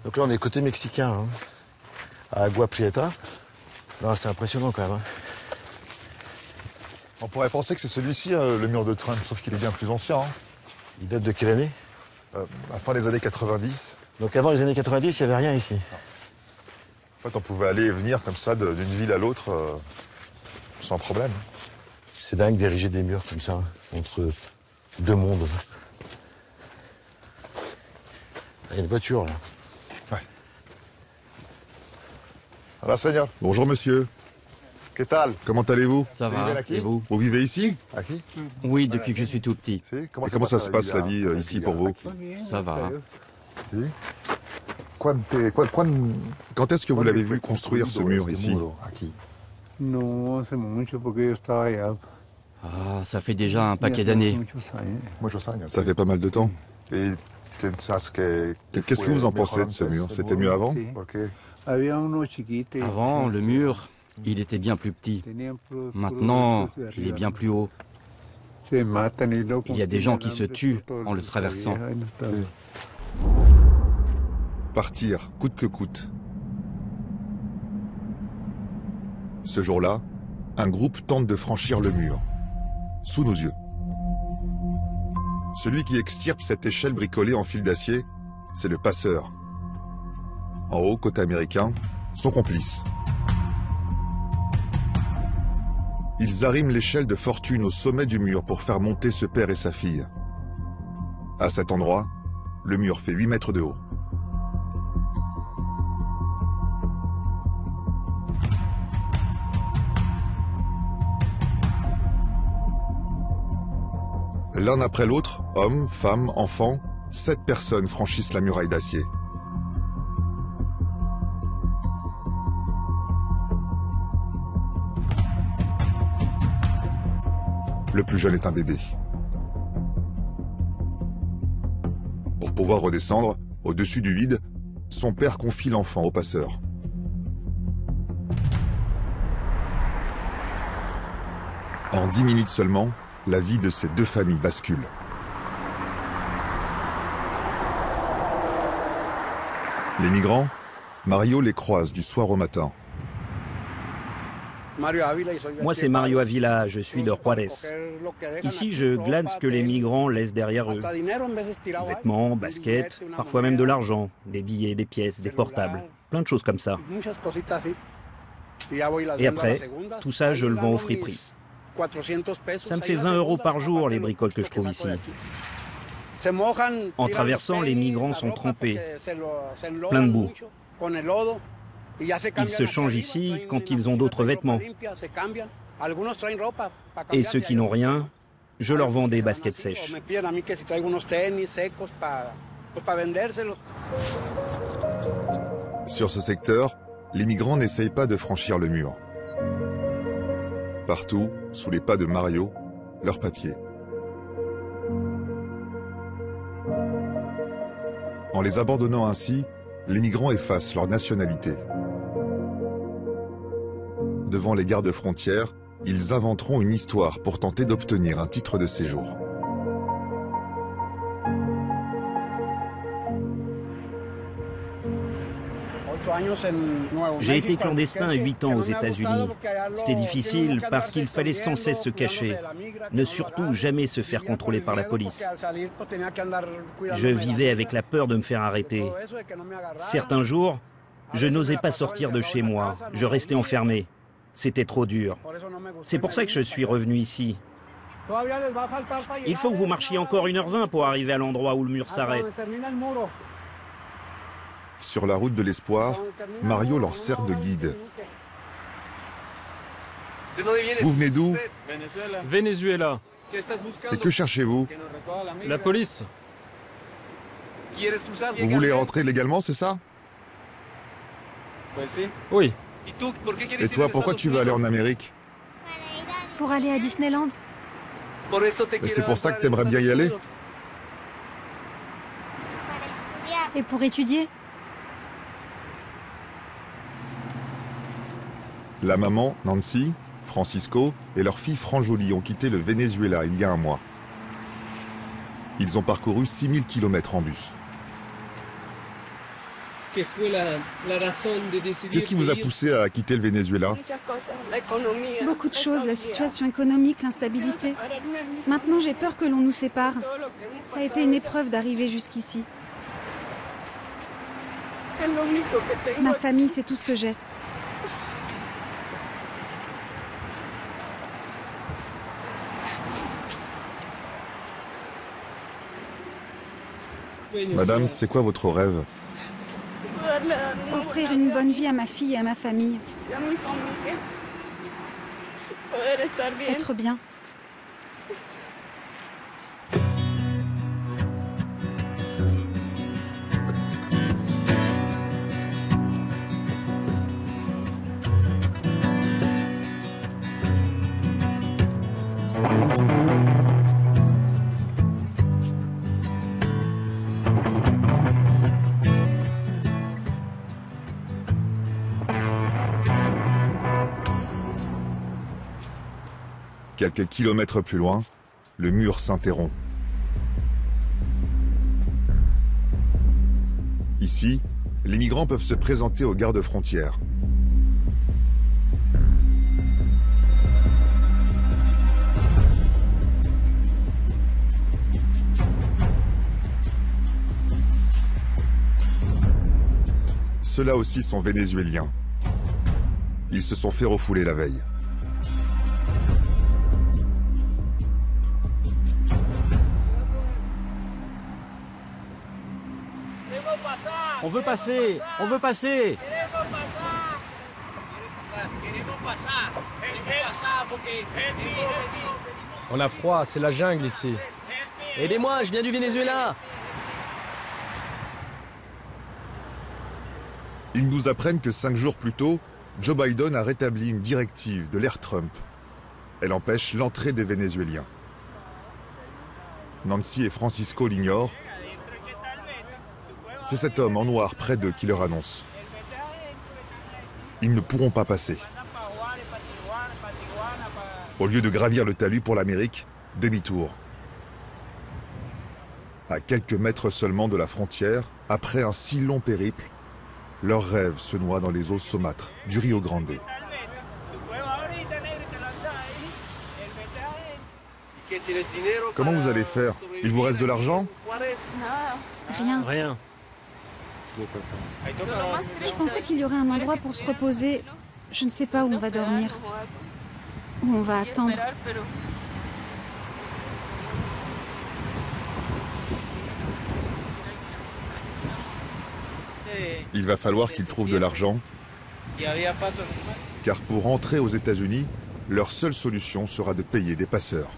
Donc là, on est côté mexicain, hein, à Agua Prieta. C'est impressionnant quand même. Hein. On pourrait penser que c'est celui-ci, le mur de Trump, sauf qu'il est bien plus ancien. Hein. Il date de quelle année? La fin des années 90. Donc avant les années 90, il n'y avait rien ici. En fait, on pouvait aller et venir comme ça d'une ville à l'autre sans problème. C'est dingue d'ériger des murs comme ça, entre deux mondes. Il y a une voiture là. Ouais. Hola, señor. Bonjour monsieur. ¿Qué tal? Comment allez-vous? Ça va, et vous? Vous vivez ici? Oui, depuis que je suis tout petit. Et comment ça se passe la vie ici pour vous? Ça va. Quand est-ce que vous l'avez vu construire ce mur ici? Ah, ça fait déjà un paquet d'années. Ça fait pas mal de temps. Et qu'est-ce que vous en pensez de ce mur? C'était mieux avant? Avant, le mur, il était bien plus petit. Maintenant, il est bien plus haut. Il y a des gens qui se tuent en le traversant. Partir, coûte que coûte. Ce jour-là, un groupe tente de franchir le mur, sous nos yeux. Celui qui extirpe cette échelle bricolée en fil d'acier, c'est le passeur. En haut, côté américain, son complice. Ils arriment l'échelle de fortune au sommet du mur pour faire monter ce père et sa fille. À cet endroit, le mur fait 8 mètres de haut. L'un après l'autre, hommes, femmes, enfants, 7 personnes franchissent la muraille d'acier. Le plus jeune est un bébé. Pour pouvoir redescendre, au-dessus du vide, son père confie l'enfant au passeur. En 10 minutes seulement, la vie de ces deux familles bascule. Les migrants, Mario les croise du soir au matin. Moi, c'est Mario Avila, je suis de Juarez. Ici, je glane ce que les migrants laissent derrière eux. Vêtements, baskets, parfois même de l'argent, des billets, des pièces, des portables, plein de choses comme ça. Et après, tout ça, je le vends au friperie. Ça me fait 20 € par jour, les bricoles que je trouve ici. En traversant, les migrants sont trempés, plein de boue. Ils se changent ici quand ils ont d'autres vêtements. Et ceux qui n'ont rien, je leur vends des baskets sèches. Sur ce secteur, les migrants n'essayent pas de franchir le mur. Partout, sous les pas de Mario, leurs papiers. En les abandonnant ainsi, les migrants effacent leur nationalité. Devant les gardes-frontières, ils inventeront une histoire pour tenter d'obtenir un titre de séjour. J'ai été clandestin 8 ans aux États-Unis. C'était difficile parce qu'il fallait sans cesse se cacher, ne surtout jamais se faire contrôler par la police. Je vivais avec la peur de me faire arrêter. Certains jours, je n'osais pas sortir de chez moi, je restais enfermé. C'était trop dur. C'est pour ça que je suis revenu ici. Il faut que vous marchiez encore 1h20 pour arriver à l'endroit où le mur s'arrête. Sur la route de l'espoir, Mario leur sert de guide. Vous venez d'où? Venezuela. Et que cherchez-vous? La police. Vous voulez rentrer légalement, c'est ça? Oui. Et toi, pourquoi tu veux aller en Amérique? Pour aller à Disneyland. Et c'est pour ça que t'aimerais bien y aller? Et pour étudier. La maman, Nancy, Francisco et leur fille Franjolie ont quitté le Venezuela il y a un mois. Ils ont parcouru 6000 km en bus. Qu'est-ce qui vous a poussé à quitter le Venezuela? Beaucoup de choses, la situation économique, l'instabilité. Maintenant, j'ai peur que l'on nous sépare. Ça a été une épreuve d'arriver jusqu'ici. Ma famille, c'est tout ce que j'ai. Madame, c'est quoi votre rêve? Offrir une bonne vie à ma fille et à ma famille. Être bien. Quelques kilomètres plus loin, le mur s'interrompt. Ici, les migrants peuvent se présenter aux gardes-frontières. Ceux-là aussi sont vénézuéliens. Ils se sont fait refouler la veille. On veut passer! On veut passer! On a froid, c'est la jungle ici. Aidez-moi, je viens du Venezuela. Ils nous apprennent que 5 jours plus tôt, Joe Biden a rétabli une directive de l'ère Trump. Elle empêche l'entrée des Vénézuéliens. Nancy et Francisco l'ignorent. C'est cet homme en noir près d'eux qui leur annonce. Ils ne pourront pas passer. Au lieu de gravir le talus pour l'Amérique, demi-tour. À quelques mètres seulement de la frontière, après un si long périple, leur rêve se noie dans les eaux saumâtres du Rio Grande. Comment vous allez faire? Il vous reste de l'argent? Rien. Rien. Je pensais qu'il y aurait un endroit pour se reposer. Je ne sais pas où on va dormir. Où on va attendre. Il va falloir qu'ils trouvent de l'argent, car pour rentrer aux États-Unis, leur seule solution sera de payer des passeurs.